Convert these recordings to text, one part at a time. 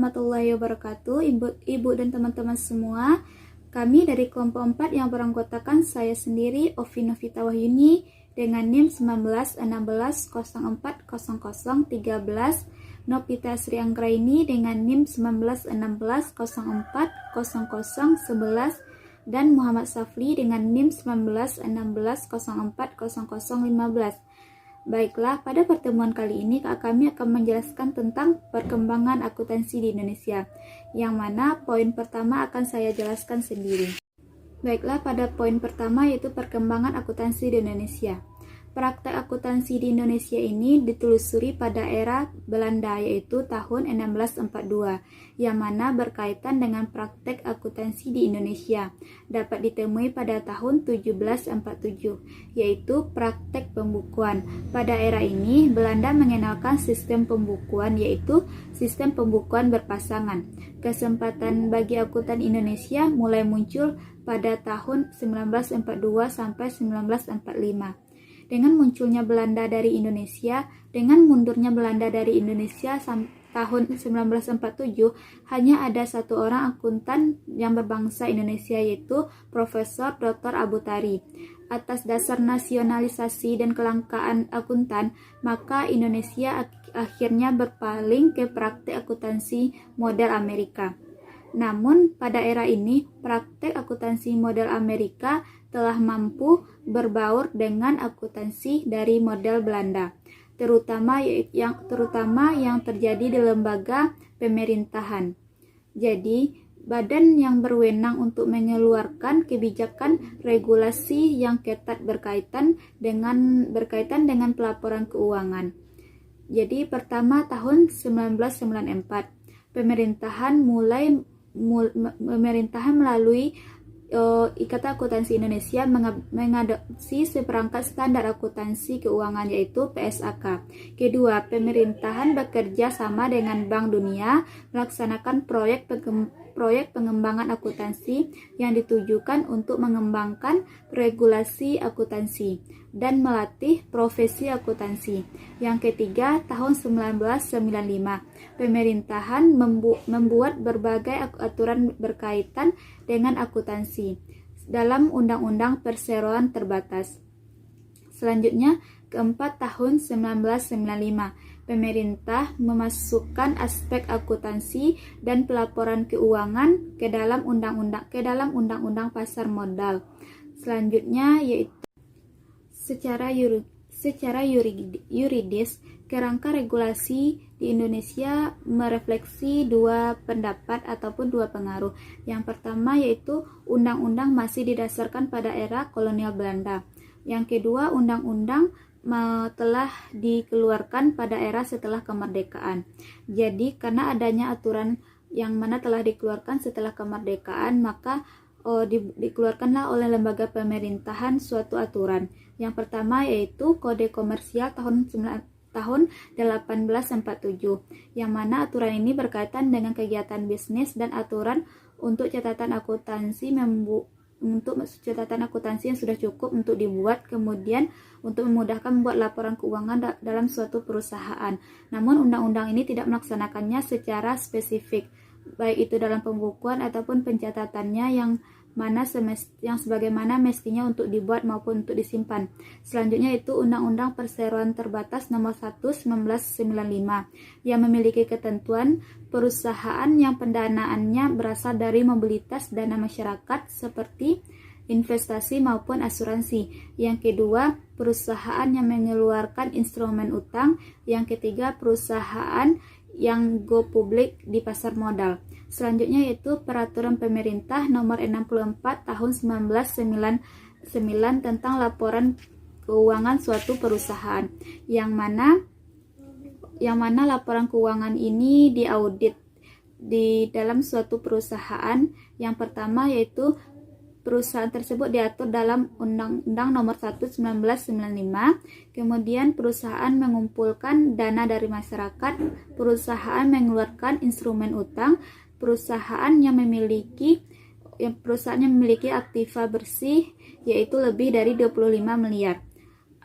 warahmatullahi wabarakatuh, ibu dan teman-teman semua. Kami dari kelompok 4 yang beranggotakan saya sendiri, Ovi Novita Wahyuni, dengan NIM 1916040013, Novita Sri Anggraini dengan NIM 1916040011, dan Muhammad Safli dengan NIM 1916040015. Baiklah, pada pertemuan kali ini kami akan menjelaskan tentang perkembangan akuntansi di Indonesia, yang mana poin pertama akan saya jelaskan sendiri. Baiklah, pada poin pertama yaitu perkembangan akuntansi di Indonesia. Praktek akuntansi di Indonesia ini ditelusuri pada era Belanda, yaitu tahun 1642, yang mana berkaitan dengan praktek akuntansi di Indonesia. Dapat ditemui pada tahun 1747, yaitu praktek pembukuan. Pada era ini, Belanda mengenalkan sistem pembukuan, yaitu sistem pembukuan berpasangan. Kesempatan bagi akuntan Indonesia mulai muncul pada tahun 1942 sampai 1945. Dengan munculnya Belanda dari Indonesia, dengan mundurnya Belanda dari Indonesia tahun 1947, hanya ada satu orang akuntan yang berbangsa Indonesia, yaitu Profesor Dr. Abu Tari. Atas dasar nasionalisasi dan kelangkaan akuntan, maka Indonesia akhirnya berpaling ke praktek akuntansi model Amerika. Namun, pada era ini, praktek akuntansi model Amerika telah mampu berbaur dengan akuntansi dari model Belanda, terutama yang terjadi di lembaga pemerintahan. Jadi, badan yang berwenang untuk mengeluarkan kebijakan regulasi yang ketat berkaitan dengan pelaporan keuangan. Jadi, pertama tahun 1994, pemerintahan melalui Ikatan Akuntansi Indonesia mengadopsi seperangkat standar akuntansi keuangan, yaitu PSAK. Kedua, pemerintahan bekerja sama dengan Bank Dunia melaksanakan proyek pengembangan akuntansi yang ditujukan untuk mengembangkan regulasi akuntansi dan melatih profesi akuntansi. Yang ketiga, tahun 1995, pemerintahan membuat berbagai aturan berkaitan dengan akuntansi dalam Undang-Undang Perseroan Terbatas. Selanjutnya, keempat, tahun 1995, pemerintah memasukkan aspek akuntansi dan pelaporan keuangan ke dalam Undang-Undang Pasar Modal. Selanjutnya yaitu secara yuridis, kerangka regulasi di Indonesia merefleksi dua pendapat ataupun dua pengaruh. Yang pertama yaitu undang-undang masih didasarkan pada era kolonial Belanda. Yang kedua, undang-undang telah dikeluarkan pada era setelah kemerdekaan. Jadi, karena adanya aturan yang mana telah dikeluarkan setelah kemerdekaan, maka dikeluarkanlah oleh lembaga pemerintahan suatu aturan. Yang pertama yaitu Kode Komersial tahun 1847, yang mana aturan ini berkaitan dengan kegiatan bisnis dan aturan untuk catatan akuntansi yang sudah cukup untuk dibuat, kemudian untuk memudahkan membuat laporan keuangan dalam suatu perusahaan. Namun undang-undang ini tidak melaksanakannya secara spesifik, baik itu dalam pembukuan ataupun pencatatannya yang sebagaimana mestinya untuk dibuat maupun untuk disimpan. Selanjutnya itu Undang-Undang Perseroan Terbatas Nomor 1 1995 yang memiliki ketentuan perusahaan yang pendanaannya berasal dari mobilitas dana masyarakat seperti investasi maupun asuransi. Yang kedua, perusahaan yang mengeluarkan instrumen utang. Yang ketiga, perusahaan yang go publik di pasar modal. Selanjutnya yaitu Peraturan Pemerintah Nomor 64 Tahun 1999 tentang laporan keuangan suatu perusahaan, yang mana laporan keuangan ini diaudit di dalam suatu perusahaan. Yang pertama yaitu perusahaan tersebut diatur dalam Undang-Undang Nomor 1 1995. Kemudian perusahaan mengumpulkan dana dari masyarakat, perusahaan mengeluarkan instrumen utang, perusahaan yang memiliki aktiva bersih yaitu lebih dari 25 miliar.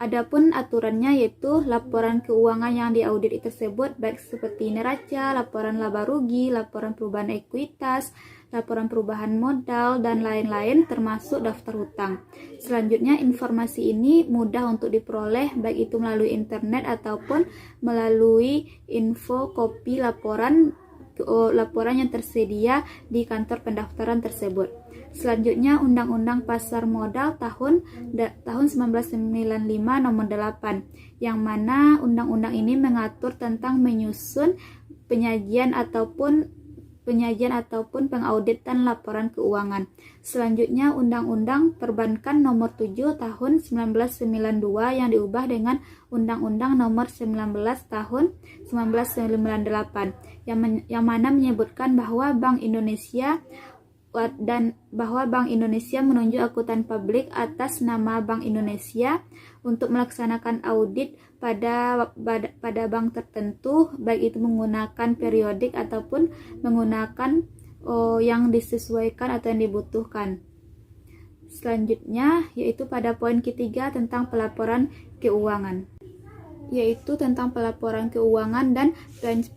Adapun aturannya yaitu laporan keuangan yang diaudit tersebut baik seperti neraca, laporan laba rugi, laporan perubahan ekuitas, laporan perubahan modal, dan lain-lain termasuk daftar hutang. Selanjutnya, informasi ini mudah untuk diperoleh baik itu melalui internet ataupun melalui info kopi laporan yang tersedia di kantor pendaftaran tersebut. Selanjutnya, Undang-Undang Pasar Modal tahun 1995 nomor 8, yang mana undang-undang ini mengatur tentang menyusun penyajian ataupun pengauditan laporan keuangan. Selanjutnya, Undang-Undang Perbankan nomor 7 tahun 1992 yang diubah dengan Undang-Undang nomor 19 tahun 1998 yang mana menyebutkan bahwa Bank Indonesia menunjuk akuntan publik atas nama Bank Indonesia untuk melaksanakan audit pada bank tertentu, baik itu menggunakan periodik ataupun menggunakan yang disesuaikan atau yang dibutuhkan. Selanjutnya yaitu pada poin ketiga tentang pelaporan keuangan, yaitu tentang pelaporan keuangan dan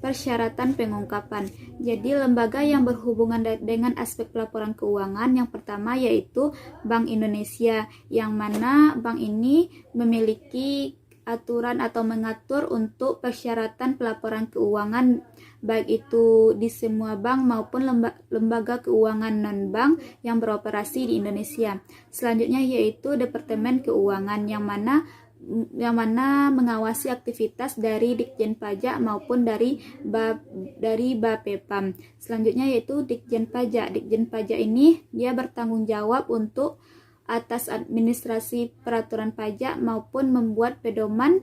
persyaratan pengungkapan. Jadi lembaga yang berhubungan dengan aspek pelaporan keuangan yang pertama yaitu Bank Indonesia, yang mana bank ini memiliki aturan atau mengatur untuk persyaratan pelaporan keuangan baik itu di semua bank maupun lembaga keuangan non-bank yang beroperasi di Indonesia. Selanjutnya yaitu Departemen Keuangan yang mana mengawasi aktivitas dari Ditjen Pajak maupun dari Bapepam. Selanjutnya yaitu Ditjen Pajak. Ditjen Pajak ini dia bertanggung jawab untuk atas administrasi peraturan pajak maupun membuat pedoman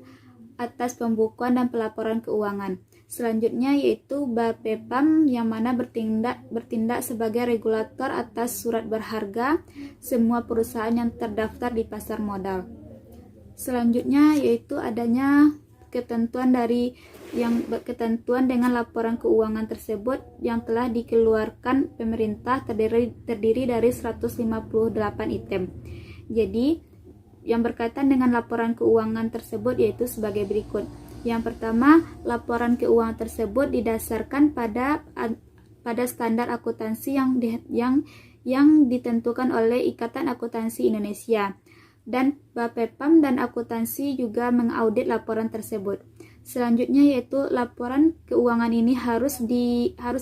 atas pembukuan dan pelaporan keuangan. Selanjutnya yaitu Bapepam yang mana bertindak sebagai regulator atas surat berharga semua perusahaan yang terdaftar di pasar modal. Selanjutnya yaitu adanya ketentuan dengan laporan keuangan tersebut yang telah dikeluarkan pemerintah terdiri dari 158 item. Jadi yang berkaitan dengan laporan keuangan tersebut yaitu sebagai berikut. Yang pertama, laporan keuangan tersebut didasarkan pada standar akuntansi yang ditentukan oleh Ikatan Akuntansi Indonesia. Dan Bapepam dan akuntansi juga mengaudit laporan tersebut. Selanjutnya yaitu laporan keuangan ini harus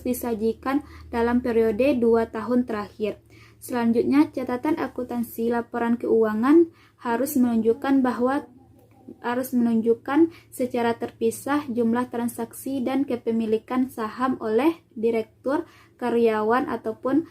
disajikan dalam periode 2 tahun terakhir. Selanjutnya catatan akuntansi laporan keuangan harus menunjukkan secara terpisah jumlah transaksi dan kepemilikan saham oleh direktur, karyawan ataupun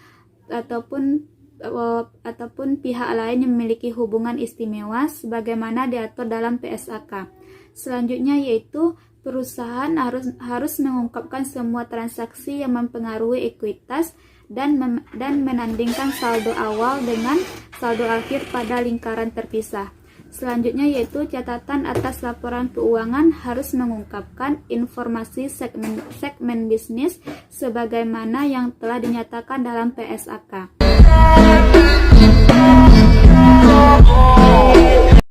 pihak lain yang memiliki hubungan istimewa sebagaimana diatur dalam PSAK. Selanjutnya yaitu perusahaan harus mengungkapkan semua transaksi yang mempengaruhi ekuitas dan menandingkan saldo awal dengan saldo akhir pada lingkaran terpisah. Selanjutnya yaitu catatan atas laporan keuangan harus mengungkapkan informasi segmen bisnis sebagaimana yang telah dinyatakan dalam PSAK.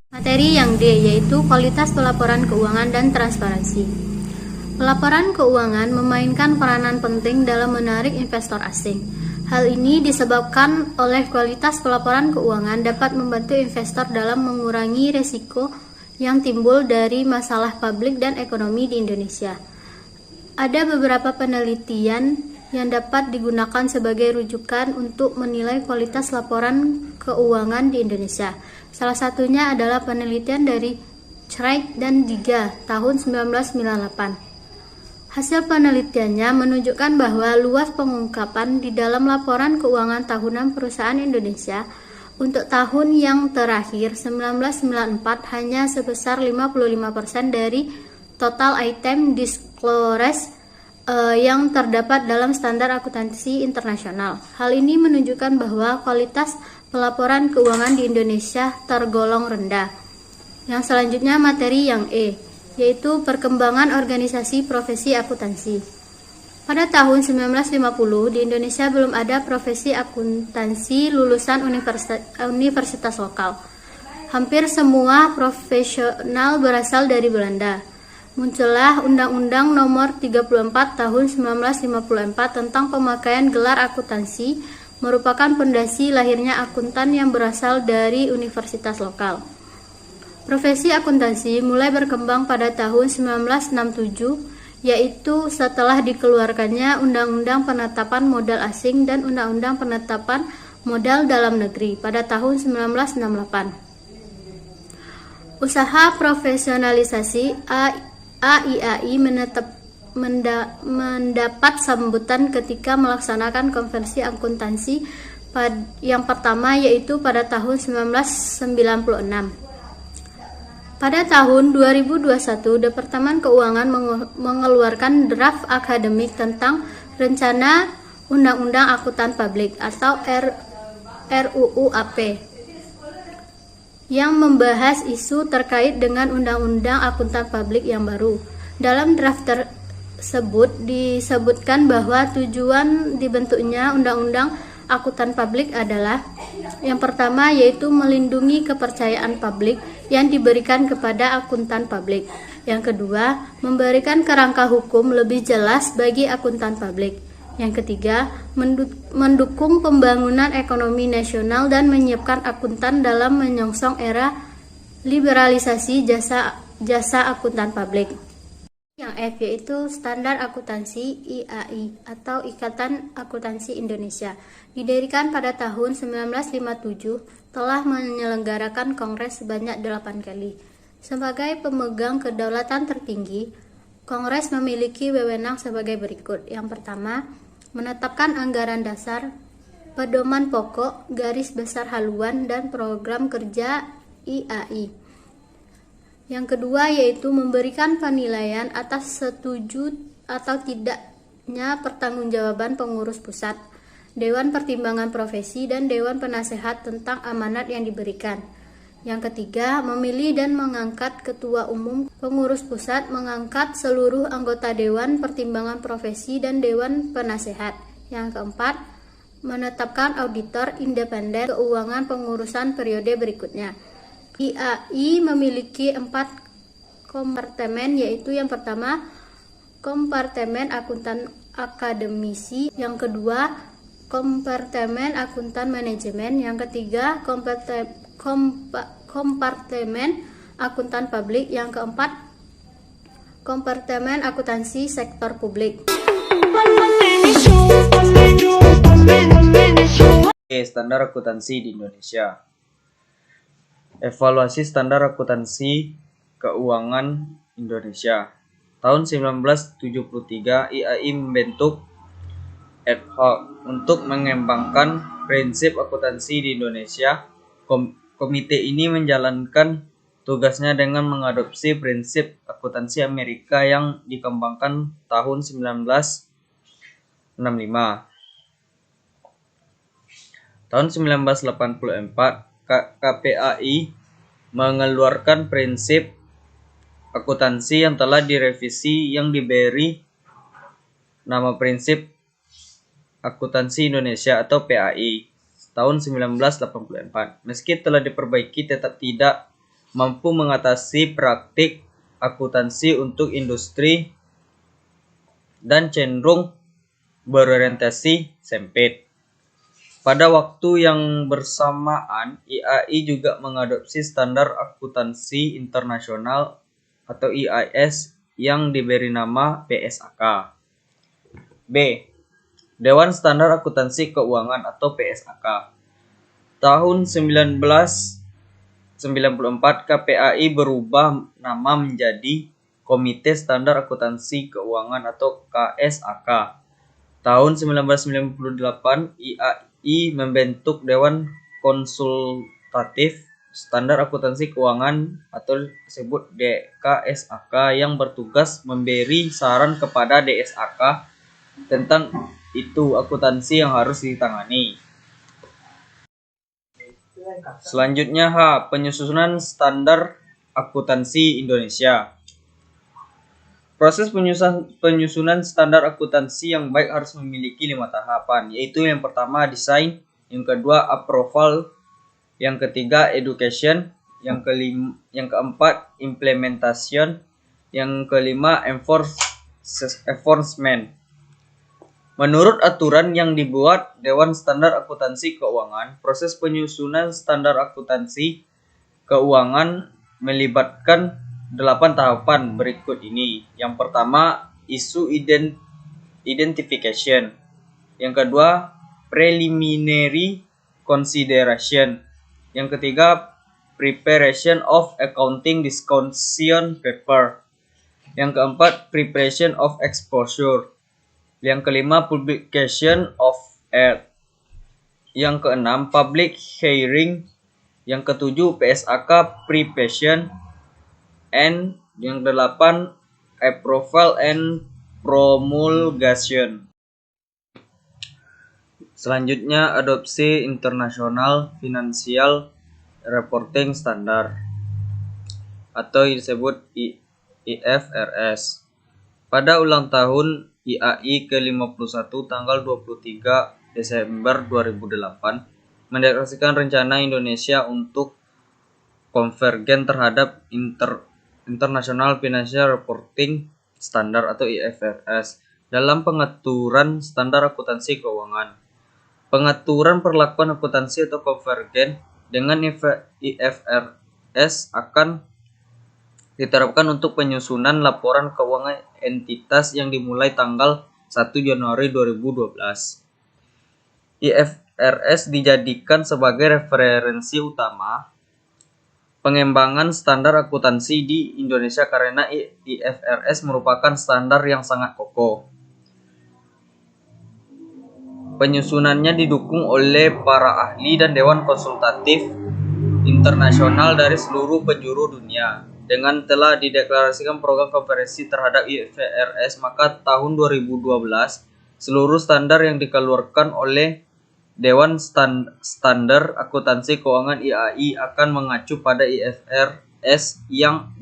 Materi yang D yaitu kualitas pelaporan keuangan dan transparansi. Pelaporan keuangan memainkan peranan penting dalam menarik investor asing. Hal ini disebabkan oleh kualitas pelaporan keuangan dapat membantu investor dalam mengurangi risiko yang timbul dari masalah publik dan ekonomi di Indonesia. Ada beberapa penelitian yang dapat digunakan sebagai rujukan untuk menilai kualitas laporan keuangan di Indonesia. Salah satunya adalah penelitian dari Craig dan Diga tahun 1998. Hasil penelitiannya menunjukkan bahwa luas pengungkapan di dalam laporan keuangan tahunan perusahaan Indonesia untuk tahun yang terakhir 1994 hanya sebesar 55% dari total item disclosed yang terdapat dalam standar akuntansi internasional. Hal ini menunjukkan bahwa kualitas pelaporan keuangan di Indonesia tergolong rendah. Yang selanjutnya materi yang E, yaitu perkembangan organisasi profesi akuntansi. Pada tahun 1950 di Indonesia belum ada profesi akuntansi lulusan universitas lokal. hampir semua profesional berasal dari Belanda. Muncullah Undang-Undang Nomor 34 Tahun 1954 tentang pemakaian gelar akuntansi, merupakan pondasi lahirnya akuntan yang berasal dari universitas lokal. Profesi akuntansi mulai berkembang pada tahun 1967, yaitu setelah dikeluarkannya Undang-Undang Penetapan Modal Asing dan Undang-Undang Penetapan Modal Dalam Negeri pada tahun 1968. Usaha profesionalisasi AIAI mendapat sambutan ketika melaksanakan konversi akuntansi yang pertama, yaitu pada tahun 1996. Pada tahun 2021, Departemen Keuangan mengeluarkan draft akademik tentang Rencana Undang-Undang Akuntan Publik atau RUU AP yang membahas isu terkait dengan Undang-Undang Akuntan Publik yang baru. Dalam draft tersebut disebutkan bahwa tujuan dibentuknya Undang-Undang Akuntan Publik adalah yang pertama, yaitu melindungi kepercayaan publik yang diberikan kepada akuntan publik. Yang kedua, memberikan kerangka hukum lebih jelas bagi akuntan publik. Yang ketiga, mendukung pembangunan ekonomi nasional dan menyiapkan akuntan dalam menyongsong era liberalisasi jasa akuntan publik. Yang F yaitu Standar Akuntansi IAI atau Ikatan Akuntansi Indonesia. Didirikan pada tahun 1957, telah menyelenggarakan kongres sebanyak 8 kali. Sebagai pemegang kedaulatan tertinggi, kongres memiliki wewenang sebagai berikut. Yang pertama, menetapkan anggaran dasar, pedoman pokok, garis besar haluan, dan program kerja IAI. Yang kedua yaitu memberikan penilaian atas setuju atau tidaknya pertanggungjawaban pengurus pusat, Dewan Pertimbangan Profesi, dan Dewan Penasehat tentang amanat yang diberikan. Yang ketiga, memilih dan mengangkat ketua umum, pengurus pusat, mengangkat seluruh anggota Dewan Pertimbangan Profesi dan Dewan Penasehat. Yang keempat, menetapkan auditor independen keuangan pengurusan periode berikutnya. IAI memiliki 4 kompartemen, yaitu yang pertama, kompartemen akuntan akademisi, yang kedua, kompartemen akuntan manajemen, yang ketiga, kompartemen akuntan publik, yang keempat, kompartemen akuntansi sektor publik. Standar akuntansi di Indonesia. Evaluasi standar akuntansi keuangan Indonesia. Tahun 1973, IAI membentuk ad hoc untuk mengembangkan prinsip akuntansi di Indonesia. Komite ini menjalankan tugasnya dengan mengadopsi prinsip akuntansi Amerika yang dikembangkan tahun 1965. Tahun 1984, KPAI mengeluarkan prinsip akuntansi yang telah direvisi yang diberi nama Prinsip Akuntansi Indonesia atau PAI tahun 1984. Meski telah diperbaiki, tetap tidak mampu mengatasi praktik akuntansi untuk industri dan cenderung berorientasi sempit. Pada waktu yang bersamaan, IAI juga mengadopsi standar akuntansi internasional atau IAS yang diberi nama PSAK. B. Dewan Standar Akuntansi Keuangan atau PSAK. Tahun 1994, KPAI berubah nama menjadi Komite Standar Akuntansi Keuangan atau KSAK. Tahun 1998, IAI membentuk Dewan Konsultatif Standar Akuntansi Keuangan atau disebut DKSAK yang bertugas memberi saran kepada DSAK tentang itu akuntansi yang harus ditangani. Selanjutnya H. Penyusunan Standar Akuntansi Indonesia. Proses penyusunan standar akuntansi yang baik harus memiliki 5 tahapan, yaitu yang pertama desain, yang kedua approval, yang ketiga education, yang keempat implementation, yang kelima enforcement. Menurut aturan yang dibuat Dewan Standar Akuntansi Keuangan, proses penyusunan standar akuntansi keuangan melibatkan 8 tahapan berikut ini. Yang pertama, issue identification. Yang kedua, preliminary consideration. Yang ketiga, preparation of accounting discussion paper. Yang keempat, preparation of exposure. Yang kelima, publication of ad. Yang keenam, public hearing. Yang ketujuh, PSAK preparation. And yang kedelapan, approval and promulgation. Selanjutnya, adopsi internasional financial reporting standard atau disebut IFRS. Pada ulang tahun IAI ke-51 tanggal 23 Desember 2008 mendeklarasikan rencana Indonesia untuk konvergen terhadap International Financial Reporting Standard atau IFRS dalam pengaturan standar akuntansi keuangan. Pengaturan perlakuan akuntansi atau konvergen dengan IFRS akan diterapkan untuk penyusunan laporan keuangan entitas yang dimulai tanggal 1 Januari 2012. IFRS dijadikan sebagai referensi utama pengembangan standar akuntansi di Indonesia karena IFRS merupakan standar yang sangat kokoh. Penyusunannya didukung oleh para ahli dan dewan konsultatif internasional dari seluruh penjuru dunia. Dengan telah dideklarasikan program konferensi terhadap IFRS, maka tahun 2012 seluruh standar yang dikeluarkan oleh Dewan Standar Akuntansi Keuangan IAI akan mengacu pada IFRS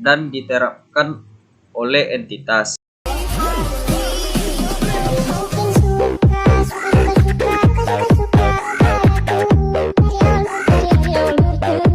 dan diterapkan oleh entitas.